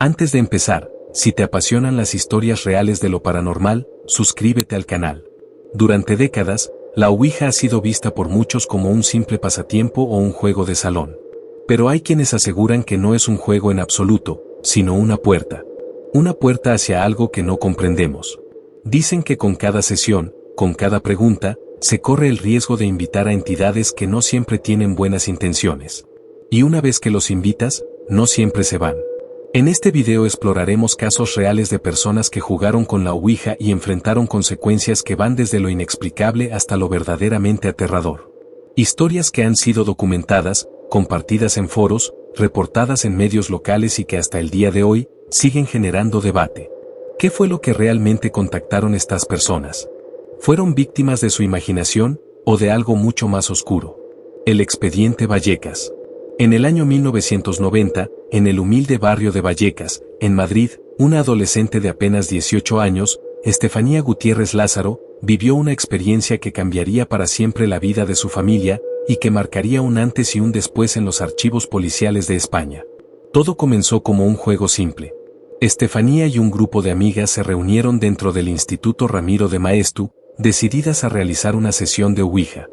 Antes de empezar, si te apasionan las historias reales de lo paranormal, suscríbete al canal. Durante décadas, la Ouija ha sido vista por muchos como un simple pasatiempo o un juego de salón. Pero hay quienes aseguran que no es un juego en absoluto, sino una puerta. Una puerta hacia algo que no comprendemos. Dicen que con cada sesión, con cada pregunta, se corre el riesgo de invitar a entidades que no siempre tienen buenas intenciones. Y una vez que los invitas, no siempre se van. En este video exploraremos casos reales de personas que jugaron con la Ouija y enfrentaron consecuencias que van desde lo inexplicable hasta lo verdaderamente aterrador. Historias que han sido documentadas, compartidas en foros, reportadas en medios locales y que hasta el día de hoy, siguen generando debate. ¿Qué fue lo que realmente contactaron estas personas? ¿Fueron víctimas de su imaginación, o de algo mucho más oscuro? El expediente Vallecas. En el año 1990, en el humilde barrio de Vallecas, en Madrid, una adolescente de apenas 18 años, Estefanía Gutiérrez Lázaro, vivió una experiencia que cambiaría para siempre la vida de su familia, y que marcaría un antes y un después en los archivos policiales de España. Todo comenzó como un juego simple. Estefanía y un grupo de amigas se reunieron dentro del Instituto Ramiro de Maeztu, decididas a realizar una sesión de Ouija.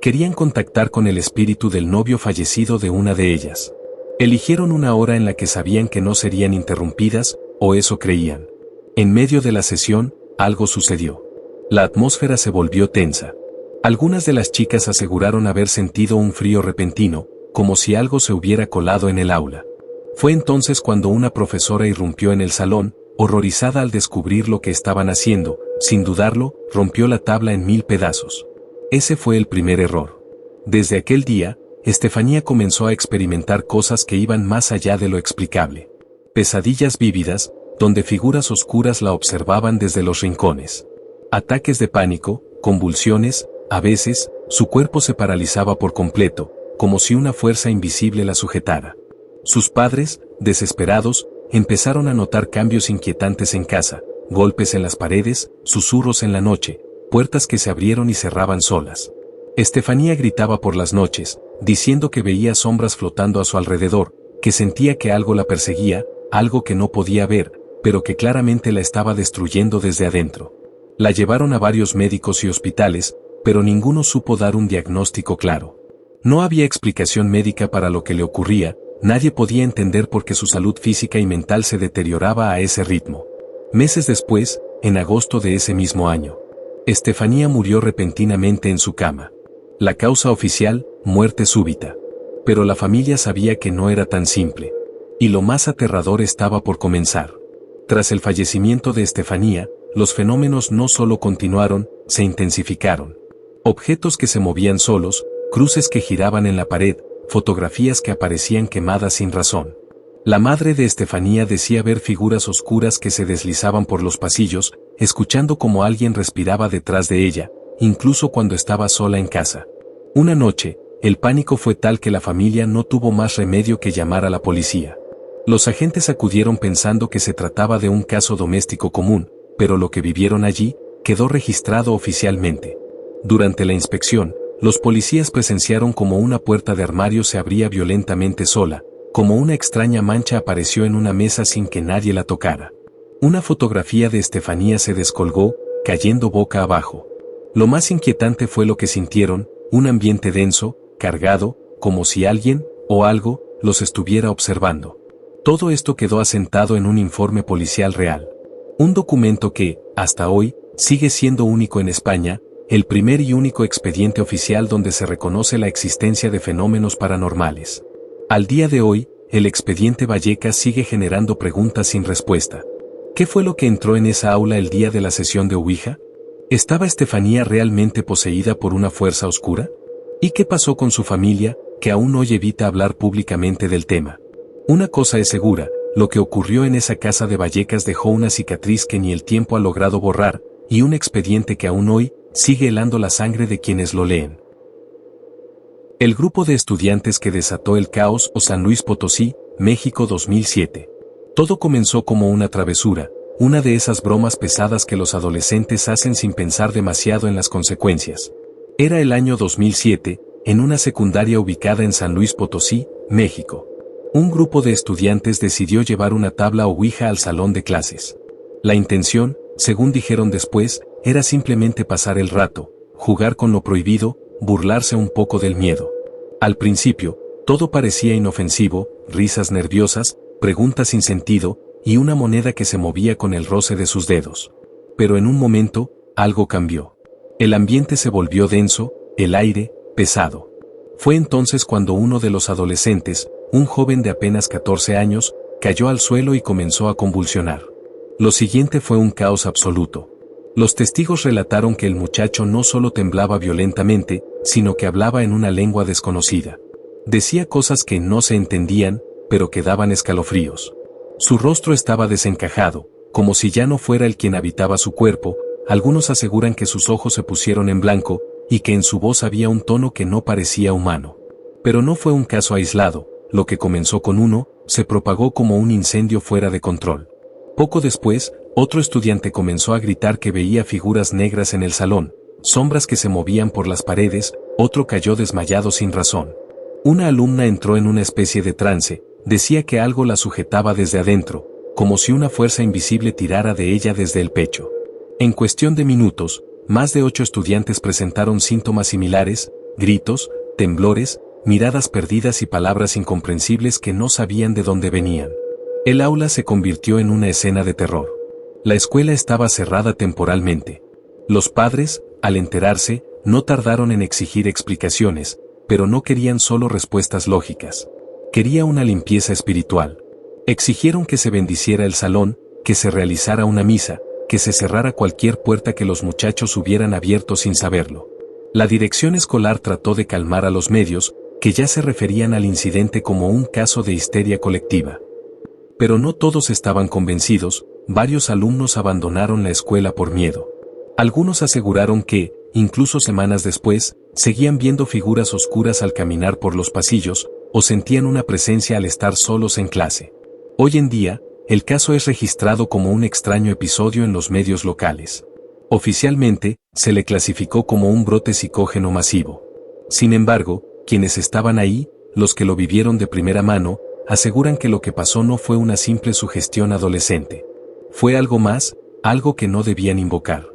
Querían contactar con el espíritu del novio fallecido de una de ellas. Eligieron una hora en la que sabían que no serían interrumpidas, o eso creían. En medio de la sesión, algo sucedió. La atmósfera se volvió tensa. Algunas de las chicas aseguraron haber sentido un frío repentino, como si algo se hubiera colado en el aula. Fue entonces cuando una profesora irrumpió en el salón, horrorizada al descubrir lo que estaban haciendo. Sin dudarlo, rompió la tabla en 1000 pedazos. Ese fue el primer error. Desde aquel día, Estefanía comenzó a experimentar cosas que iban más allá de lo explicable. Pesadillas vívidas, donde figuras oscuras la observaban desde los rincones. Ataques de pánico, convulsiones, a veces, su cuerpo se paralizaba por completo, como si una fuerza invisible la sujetara. Sus padres, desesperados, empezaron a notar cambios inquietantes en casa, golpes en las paredes, susurros en la noche, puertas que se abrieron y cerraban solas. Estefanía gritaba por las noches, diciendo que veía sombras flotando a su alrededor, que sentía que algo la perseguía, algo que no podía ver, pero que claramente la estaba destruyendo desde adentro. La llevaron a varios médicos y hospitales, pero ninguno supo dar un diagnóstico claro. No había explicación médica para lo que le ocurría, nadie podía entender por qué su salud física y mental se deterioraba a ese ritmo. Meses después, en agosto de ese mismo año, Estefanía murió repentinamente en su cama. La causa oficial, muerte súbita. Pero la familia sabía que no era tan simple. Y lo más aterrador estaba por comenzar. Tras el fallecimiento de Estefanía, los fenómenos no solo continuaron, se intensificaron. Objetos que se movían solos, cruces que giraban en la pared, fotografías que aparecían quemadas sin razón. La madre de Estefanía decía ver figuras oscuras que se deslizaban por los pasillos, escuchando como alguien respiraba detrás de ella, incluso cuando estaba sola en casa. Una noche, el pánico fue tal que la familia no tuvo más remedio que llamar a la policía. Los agentes acudieron pensando que se trataba de un caso doméstico común, pero lo que vivieron allí, quedó registrado oficialmente. Durante la inspección, los policías presenciaron como una puerta de armario se abría violentamente sola, como una extraña mancha apareció en una mesa sin que nadie la tocara. Una fotografía de Estefanía se descolgó, cayendo boca abajo. Lo más inquietante fue lo que sintieron, un ambiente denso, cargado, como si alguien, o algo, los estuviera observando. Todo esto quedó asentado en un informe policial real. Un documento que, hasta hoy, sigue siendo único en España, el primer y único expediente oficial donde se reconoce la existencia de fenómenos paranormales. Al día de hoy, el expediente Vallecas sigue generando preguntas sin respuesta. ¿Qué fue lo que entró en esa aula el día de la sesión de Ouija? ¿Estaba Estefanía realmente poseída por una fuerza oscura? ¿Y qué pasó con su familia, que aún hoy evita hablar públicamente del tema? Una cosa es segura, lo que ocurrió en esa casa de Vallecas dejó una cicatriz que ni el tiempo ha logrado borrar, y un expediente que aún hoy, sigue helando la sangre de quienes lo leen. El grupo de estudiantes que desató el caos o San Luis Potosí, México 2007. Todo comenzó como una travesura, una de esas bromas pesadas que los adolescentes hacen sin pensar demasiado en las consecuencias. Era el año 2007, en una secundaria ubicada en San Luis Potosí, México. Un grupo de estudiantes decidió llevar una tabla Ouija al salón de clases. La intención, según dijeron después, era simplemente pasar el rato, jugar con lo prohibido, burlarse un poco del miedo. Al principio, todo parecía inofensivo, risas nerviosas, preguntas sin sentido, y una moneda que se movía con el roce de sus dedos. Pero en un momento, algo cambió. El ambiente se volvió denso, el aire, pesado. Fue entonces cuando uno de los adolescentes, un joven de apenas 14 años, cayó al suelo y comenzó a convulsionar. Lo siguiente fue un caos absoluto. Los testigos relataron que el muchacho no solo temblaba violentamente, sino que hablaba en una lengua desconocida. Decía cosas que no se entendían, pero que daban escalofríos. Su rostro estaba desencajado, como si ya no fuera el quien habitaba su cuerpo. Algunos aseguran que sus ojos se pusieron en blanco, y que en su voz había un tono que no parecía humano. Pero no fue un caso aislado, lo que comenzó con uno, se propagó como un incendio fuera de control. Poco después, otro estudiante comenzó a gritar que veía figuras negras en el salón, sombras que se movían por las paredes, otro cayó desmayado sin razón. Una alumna entró en una especie de trance, decía que algo la sujetaba desde adentro, como si una fuerza invisible tirara de ella desde el pecho. En cuestión de minutos, más de 8 estudiantes presentaron síntomas similares, gritos, temblores, miradas perdidas y palabras incomprensibles que no sabían de dónde venían. El aula se convirtió en una escena de terror. La escuela estaba cerrada temporalmente. Los padres, al enterarse, no tardaron en exigir explicaciones, pero no querían solo respuestas lógicas. Quería una limpieza espiritual. Exigieron que se bendiciera el salón, que se realizara una misa, que se cerrara cualquier puerta que los muchachos hubieran abierto sin saberlo. La dirección escolar trató de calmar a los medios, que ya se referían al incidente como un caso de histeria colectiva. Pero no todos estaban convencidos, varios alumnos abandonaron la escuela por miedo. Algunos aseguraron que, incluso semanas después, seguían viendo figuras oscuras al caminar por los pasillos, o sentían una presencia al estar solos en clase. Hoy en día, el caso es registrado como un extraño episodio en los medios locales. Oficialmente, se le clasificó como un brote psicógeno masivo. Sin embargo, quienes estaban ahí, los que lo vivieron de primera mano, aseguran que lo que pasó no fue una simple sugestión adolescente. Fue algo más, algo que no debían invocar.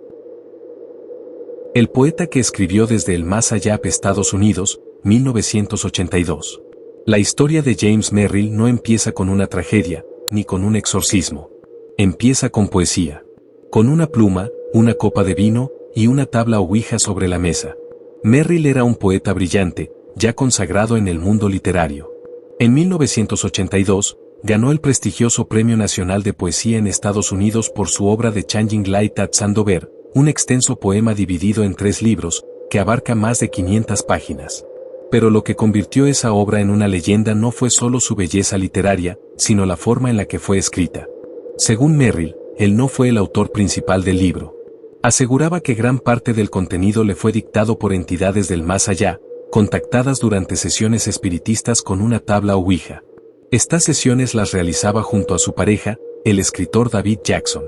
El poeta que escribió Desde el Más Allá, Estados Unidos, 1982. La historia de James Merrill no empieza con una tragedia, ni con un exorcismo. Empieza con poesía. Con una pluma, una copa de vino, y una tabla Ouija sobre la mesa. Merrill era un poeta brillante, ya consagrado en el mundo literario. En 1982, ganó el prestigioso Premio Nacional de Poesía en Estados Unidos por su obra The Changing Light at Sandover, un extenso poema dividido en 3 libros, que abarca más de 500 páginas. Pero lo que convirtió esa obra en una leyenda no fue solo su belleza literaria, sino la forma en la que fue escrita. Según Merrill, él no fue el autor principal del libro. Aseguraba que gran parte del contenido le fue dictado por entidades del más allá, contactadas durante sesiones espiritistas con una tabla Ouija. Estas sesiones las realizaba junto a su pareja, el escritor David Jackson.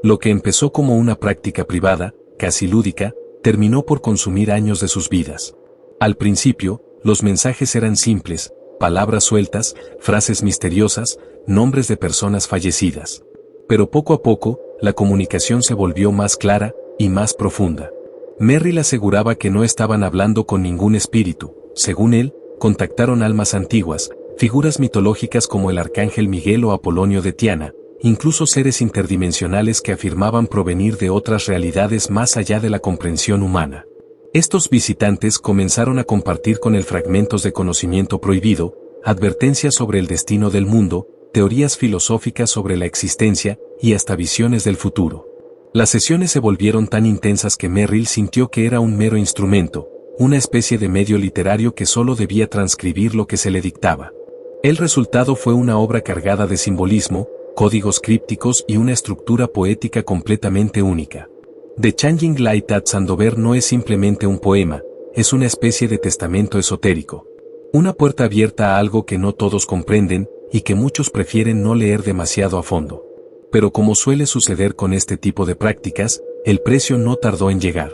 Lo que empezó como una práctica privada, casi lúdica, terminó por consumir años de sus vidas. Al principio, los mensajes eran simples, palabras sueltas, frases misteriosas, nombres de personas fallecidas. Pero poco a poco, la comunicación se volvió más clara y más profunda. Merrill aseguraba que no estaban hablando con ningún espíritu. Según él, contactaron almas antiguas, figuras mitológicas como el arcángel Miguel o Apolonio de Tiana, incluso seres interdimensionales que afirmaban provenir de otras realidades más allá de la comprensión humana. Estos visitantes comenzaron a compartir con él fragmentos de conocimiento prohibido, advertencias sobre el destino del mundo, teorías filosóficas sobre la existencia, y hasta visiones del futuro. Las sesiones se volvieron tan intensas que Merrill sintió que era un mero instrumento, una especie de medio literario que solo debía transcribir lo que se le dictaba. El resultado fue una obra cargada de simbolismo, códigos crípticos y una estructura poética completamente única. The Changing Light at Sandover no es simplemente un poema, es una especie de testamento esotérico. Una puerta abierta a algo que no todos comprenden, y que muchos prefieren no leer demasiado a fondo. Pero como suele suceder con este tipo de prácticas, el precio no tardó en llegar.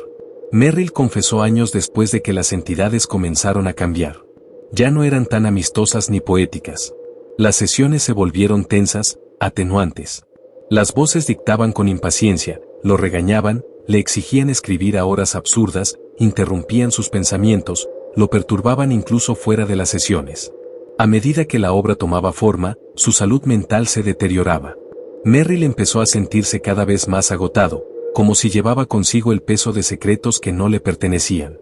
Merrill confesó años después de que las entidades comenzaron a cambiar. Ya no eran tan amistosas ni poéticas. Las sesiones se volvieron tensas, atenuantes. Las voces dictaban con impaciencia, lo regañaban, le exigían escribir a horas absurdas, interrumpían sus pensamientos, lo perturbaban incluso fuera de las sesiones. A medida que la obra tomaba forma, su salud mental se deterioraba. Merrill empezó a sentirse cada vez más agotado, como si llevaba consigo el peso de secretos que no le pertenecían.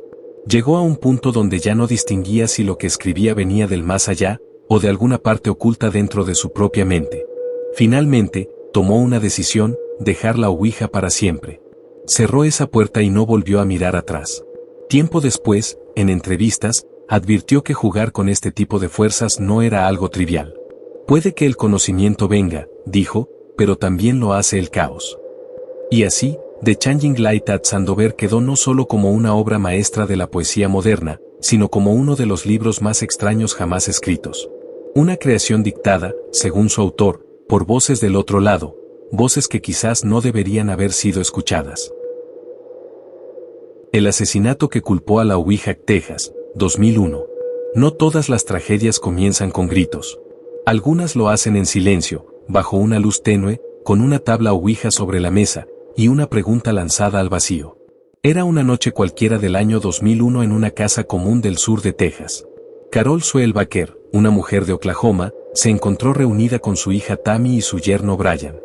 Llegó a un punto donde ya no distinguía si lo que escribía venía del más allá, o de alguna parte oculta dentro de su propia mente. Finalmente, tomó una decisión: dejar la ouija para siempre. Cerró esa puerta y no volvió a mirar atrás. Tiempo después, en entrevistas, advirtió que jugar con este tipo de fuerzas no era algo trivial. Puede que el conocimiento venga, dijo, pero también lo hace el caos. Y así, The Changing Light at Sandover quedó no solo como una obra maestra de la poesía moderna, sino como uno de los libros más extraños jamás escritos. Una creación dictada, según su autor, por voces del otro lado, voces que quizás no deberían haber sido escuchadas. El asesinato que culpó a la Ouija, Texas, 2001. No todas las tragedias comienzan con gritos. Algunas lo hacen en silencio, bajo una luz tenue, con una tabla Ouija sobre la mesa, y una pregunta lanzada al vacío. Era una noche cualquiera del año 2001 en una casa común del sur de Texas. Carol Suell-Baker, una mujer de Oklahoma, se encontró reunida con su hija Tammy y su yerno Brian.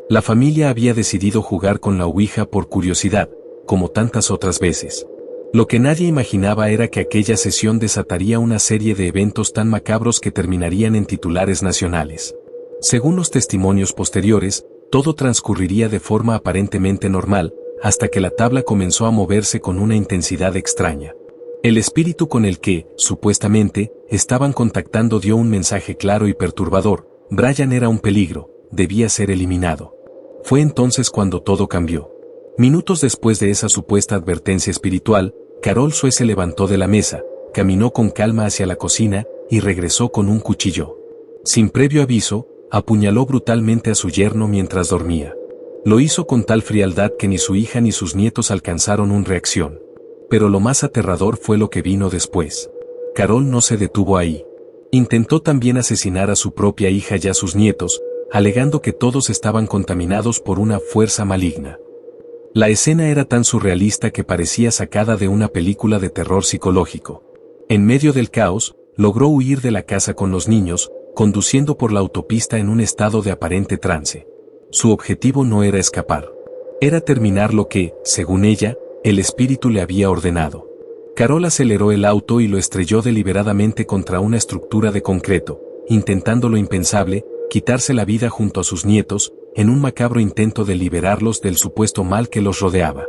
La familia había decidido jugar con la Ouija por curiosidad, como tantas otras veces. Lo que nadie imaginaba era que aquella sesión desataría una serie de eventos tan macabros que terminarían en titulares nacionales. Según los testimonios posteriores, todo transcurriría de forma aparentemente normal, hasta que la tabla comenzó a moverse con una intensidad extraña. El espíritu con el que, supuestamente, estaban contactando dio un mensaje claro y perturbador: Brian era un peligro, debía ser eliminado. Fue entonces cuando todo cambió. Minutos después de esa supuesta advertencia espiritual, Carol Sue se levantó de la mesa, caminó con calma hacia la cocina, y regresó con un cuchillo. Sin previo aviso, apuñaló brutalmente a su yerno mientras dormía. Lo hizo con tal frialdad que ni su hija ni sus nietos alcanzaron una reacción. Pero lo más aterrador fue lo que vino después. Carol no se detuvo ahí. Intentó también asesinar a su propia hija y a sus nietos, alegando que todos estaban contaminados por una fuerza maligna. La escena era tan surrealista que parecía sacada de una película de terror psicológico. En medio del caos, logró huir de la casa con los niños, conduciendo por la autopista en un estado de aparente trance. Su objetivo no era escapar. Era terminar lo que, según ella, el espíritu le había ordenado. Carol aceleró el auto y lo estrelló deliberadamente contra una estructura de concreto, intentando lo impensable: quitarse la vida junto a sus nietos, en un macabro intento de liberarlos del supuesto mal que los rodeaba.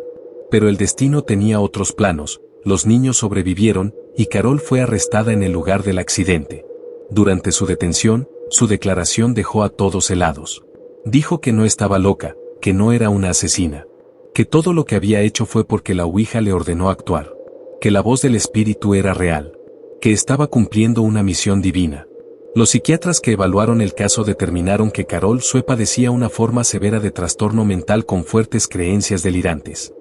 Pero el destino tenía otros planos: los niños sobrevivieron, y Carol fue arrestada en el lugar del accidente. Durante su detención, su declaración dejó a todos helados. Dijo que no estaba loca, que no era una asesina, que todo lo que había hecho fue porque la Ouija le ordenó actuar, que la voz del espíritu era real, que estaba cumpliendo una misión divina. Los psiquiatras que evaluaron el caso determinaron que Carol Sue padecía una forma severa de trastorno mental con fuertes creencias delirantes.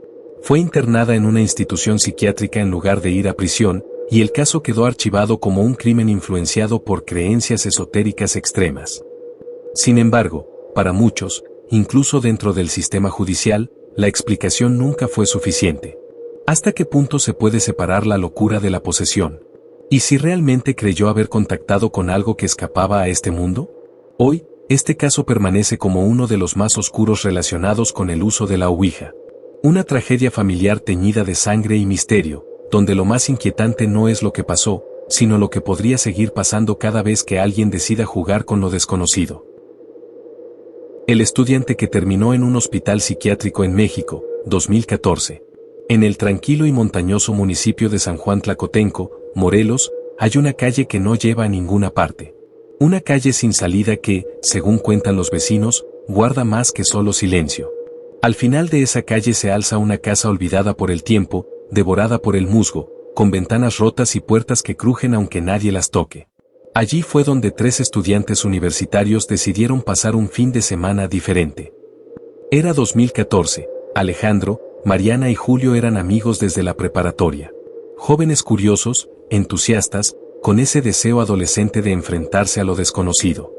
Fue internada en una institución psiquiátrica en lugar de ir a prisión, y el caso quedó archivado como un crimen influenciado por creencias esotéricas extremas. Sin embargo, para muchos, incluso dentro del sistema judicial, la explicación nunca fue suficiente. ¿Hasta qué punto se puede separar la locura de la posesión? ¿Y si realmente creyó haber contactado con algo que escapaba a este mundo? Hoy, este caso permanece como uno de los más oscuros relacionados con el uso de la Ouija. Una tragedia familiar teñida de sangre y misterio, donde lo más inquietante no es lo que pasó, sino lo que podría seguir pasando cada vez que alguien decida jugar con lo desconocido. El estudiante que terminó en un hospital psiquiátrico en México, 2014. En el tranquilo y montañoso municipio de San Juan Tlacotenco, Morelos, hay una calle que no lleva a ninguna parte. Una calle sin salida que, según cuentan los vecinos, guarda más que solo silencio. Al final de esa calle se alza una casa olvidada por el tiempo, devorada por el musgo, con ventanas rotas y puertas que crujen aunque nadie las toque. Allí fue donde 3 estudiantes universitarios decidieron pasar un fin de semana diferente. Era 2014, Alejandro, Mariana y Julio eran amigos desde la preparatoria. Jóvenes curiosos, entusiastas, con ese deseo adolescente de enfrentarse a lo desconocido.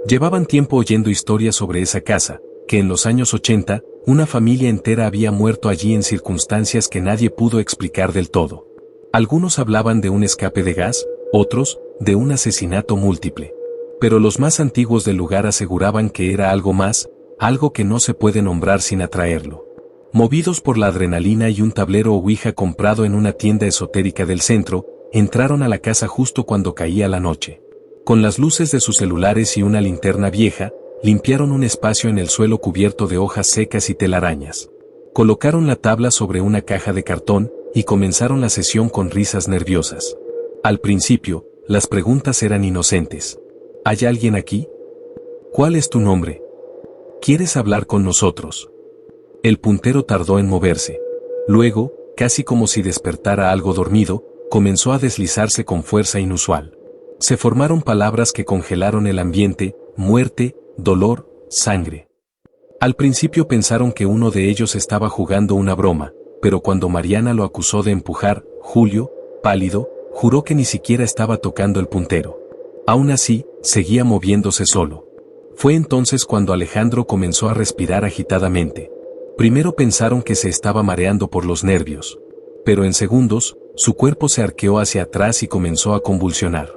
Llevaban tiempo oyendo historias sobre esa casa, que en los años 80, una familia entera había muerto allí en circunstancias que nadie pudo explicar del todo. Algunos hablaban de un escape de gas, otros, de un asesinato múltiple. Pero los más antiguos del lugar aseguraban que era algo más, algo que no se puede nombrar sin atraerlo. Movidos por la adrenalina y un tablero ouija comprado en una tienda esotérica del centro, entraron a la casa justo cuando caía la noche. Con las luces de sus celulares y una linterna vieja, limpiaron un espacio en el suelo cubierto de hojas secas y telarañas. Colocaron la tabla sobre una caja de cartón y comenzaron la sesión con risas nerviosas. Al principio, las preguntas eran inocentes. ¿Hay alguien aquí? ¿Cuál es tu nombre? ¿Quieres hablar con nosotros? El puntero tardó en moverse. Luego, casi como si despertara algo dormido, comenzó a deslizarse con fuerza inusual. Se formaron palabras que congelaron el ambiente: muerte, dolor, sangre. Al principio pensaron que uno de ellos estaba jugando una broma, pero cuando Mariana lo acusó de empujar, Julio, pálido, juró que ni siquiera estaba tocando el puntero. Aún así, seguía moviéndose solo. Fue entonces cuando Alejandro comenzó a respirar agitadamente. Primero pensaron que se estaba mareando por los nervios. Pero en segundos, su cuerpo se arqueó hacia atrás y comenzó a convulsionar.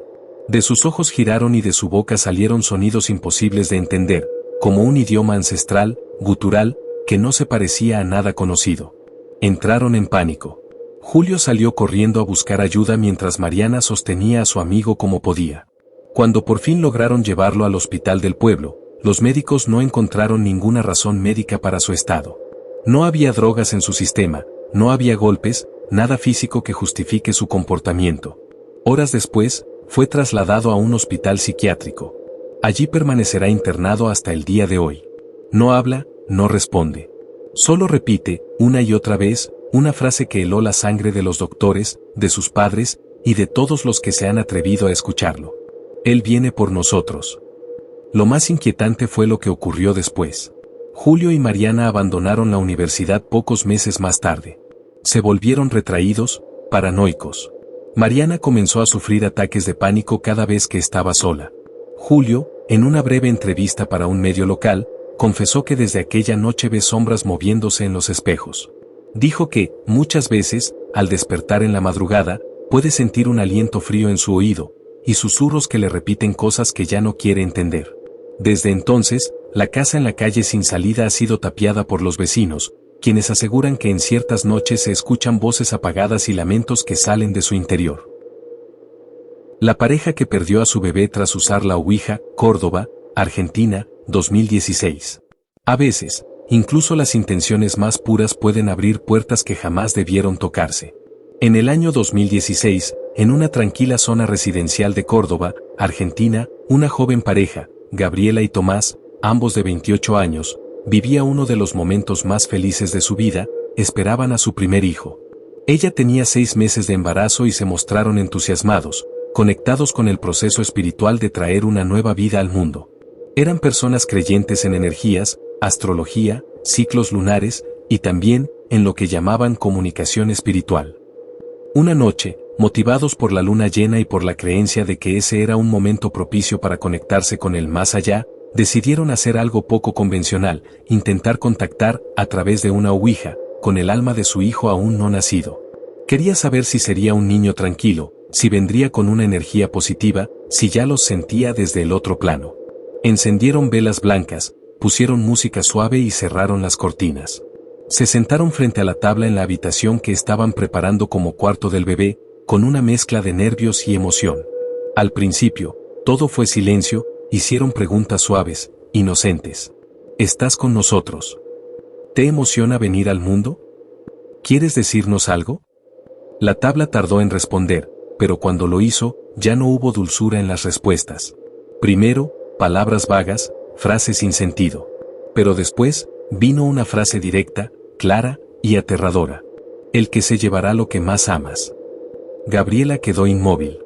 De sus ojos giraron y de su boca salieron sonidos imposibles de entender, como un idioma ancestral, gutural, que no se parecía a nada conocido. Entraron en pánico. Julio salió corriendo a buscar ayuda mientras Mariana sostenía a su amigo como podía. Cuando por fin lograron llevarlo al hospital del pueblo, los médicos no encontraron ninguna razón médica para su estado. No había drogas en su sistema, no había golpes, nada físico que justifique su comportamiento. Horas después, fue trasladado a un hospital psiquiátrico. Allí permanecerá internado hasta el día de hoy. No habla, no responde. Solo repite, una y otra vez, una frase que heló la sangre de los doctores, de sus padres, y de todos los que se han atrevido a escucharlo. Él viene por nosotros. Lo más inquietante fue lo que ocurrió después. Julio y Mariana abandonaron la universidad pocos meses más tarde. Se volvieron retraídos, paranoicos. Mariana comenzó a sufrir ataques de pánico cada vez que estaba sola. Julio, en una breve entrevista para un medio local, confesó que desde aquella noche ve sombras moviéndose en los espejos. Dijo que, muchas veces, al despertar en la madrugada, puede sentir un aliento frío en su oído, y susurros que le repiten cosas que ya no quiere entender. Desde entonces, la casa en la calle sin salida ha sido tapiada por los vecinos, quienes aseguran que en ciertas noches se escuchan voces apagadas y lamentos que salen de su interior. La pareja que perdió a su bebé tras usar la ouija, Córdoba, Argentina, 2016. A veces, incluso las intenciones más puras pueden abrir puertas que jamás debieron tocarse. En el año 2016, en una tranquila zona residencial de Córdoba, Argentina, una joven pareja, Gabriela y Tomás, ambos de 28 años, vivía uno de los momentos más felices de su vida. Esperaban a su primer hijo. Ella tenía 6 meses de embarazo y se mostraron entusiasmados, conectados con el proceso espiritual de traer una nueva vida al mundo. Eran personas creyentes en energías, astrología, ciclos lunares, y también, en lo que llamaban comunicación espiritual. Una noche, motivados por la luna llena y por la creencia de que ese era un momento propicio para conectarse con el más allá, decidieron hacer algo poco convencional: intentar contactar, a través de una ouija, con el alma de su hijo aún no nacido. Quería saber si sería un niño tranquilo, si vendría con una energía positiva, si ya los sentía desde el otro plano. Encendieron velas blancas, pusieron música suave y cerraron las cortinas. Se sentaron frente a la tabla en la habitación que estaban preparando como cuarto del bebé, con una mezcla de nervios y emoción. Al principio, todo fue silencio. Hicieron preguntas suaves, inocentes. ¿Estás con nosotros? ¿Te emociona venir al mundo? ¿Quieres decirnos algo? La tabla tardó en responder, pero cuando lo hizo, ya no hubo dulzura en las respuestas. Primero, palabras vagas, frases sin sentido. Pero después, vino una frase directa, clara y aterradora. El que se llevará lo que más amas. Gabriela quedó inmóvil.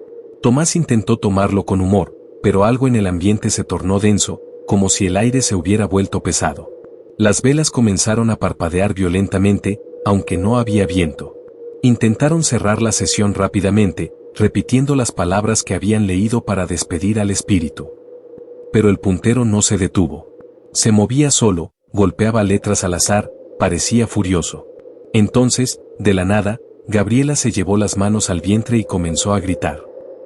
Tomás intentó tomarlo con humor, pero algo en el ambiente se tornó denso, como si el aire se hubiera vuelto pesado. Las velas comenzaron a parpadear violentamente, aunque no había viento. Intentaron cerrar la sesión rápidamente, repitiendo las palabras que habían leído para despedir al espíritu. Pero el puntero no se detuvo. Se movía solo, golpeaba letras al azar, parecía furioso. Entonces, de la nada, Gabriela se llevó las manos al vientre y comenzó a gritar.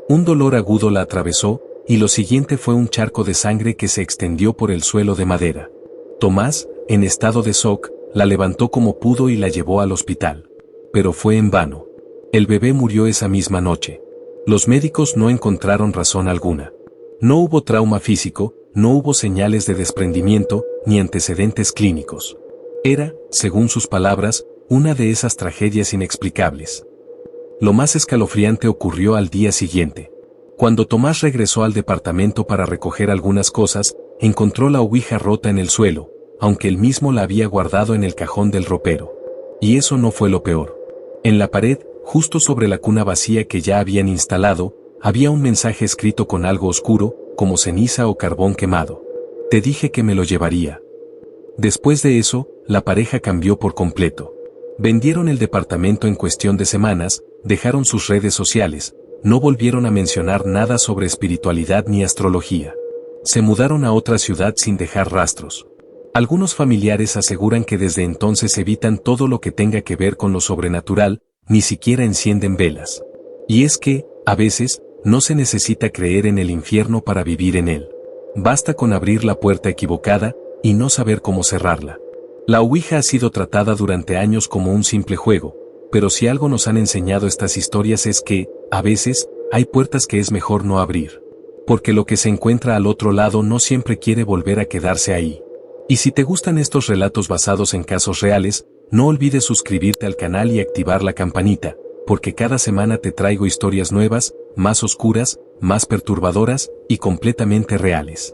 Un dolor agudo la atravesó, y lo siguiente fue un charco de sangre que se extendió por el suelo de madera. Tomás, en estado de shock, la levantó como pudo y la llevó al hospital. Pero fue en vano. El bebé murió esa misma noche. Los médicos no encontraron razón alguna. No hubo trauma físico, no hubo señales de desprendimiento, ni antecedentes clínicos. Era, según sus palabras, una de esas tragedias inexplicables. Lo más escalofriante ocurrió al día siguiente. Cuando Tomás regresó al departamento para recoger algunas cosas, encontró la ouija rota en el suelo, aunque él mismo la había guardado en el cajón del ropero. Y eso no fue lo peor. En la pared, justo sobre la cuna vacía que ya habían instalado, había un mensaje escrito con algo oscuro, como ceniza o carbón quemado. Te dije que me lo llevaría. Después de eso, la pareja cambió por completo. Vendieron el departamento en cuestión de semanas, dejaron sus redes sociales, no volvieron a mencionar nada sobre espiritualidad ni astrología. Se mudaron a otra ciudad sin dejar rastros. Algunos familiares aseguran que desde entonces evitan todo lo que tenga que ver con lo sobrenatural, ni siquiera encienden velas. Y es que, a veces, no se necesita creer en el infierno para vivir en él. Basta con abrir la puerta equivocada, y no saber cómo cerrarla. La ouija ha sido tratada durante años como un simple juego, pero si algo nos han enseñado estas historias es que, a veces, hay puertas que es mejor no abrir. Porque lo que se encuentra al otro lado no siempre quiere volver a quedarse ahí. Y si te gustan estos relatos basados en casos reales, no olvides suscribirte al canal y activar la campanita, porque cada semana te traigo historias nuevas, más oscuras, más perturbadoras y completamente reales.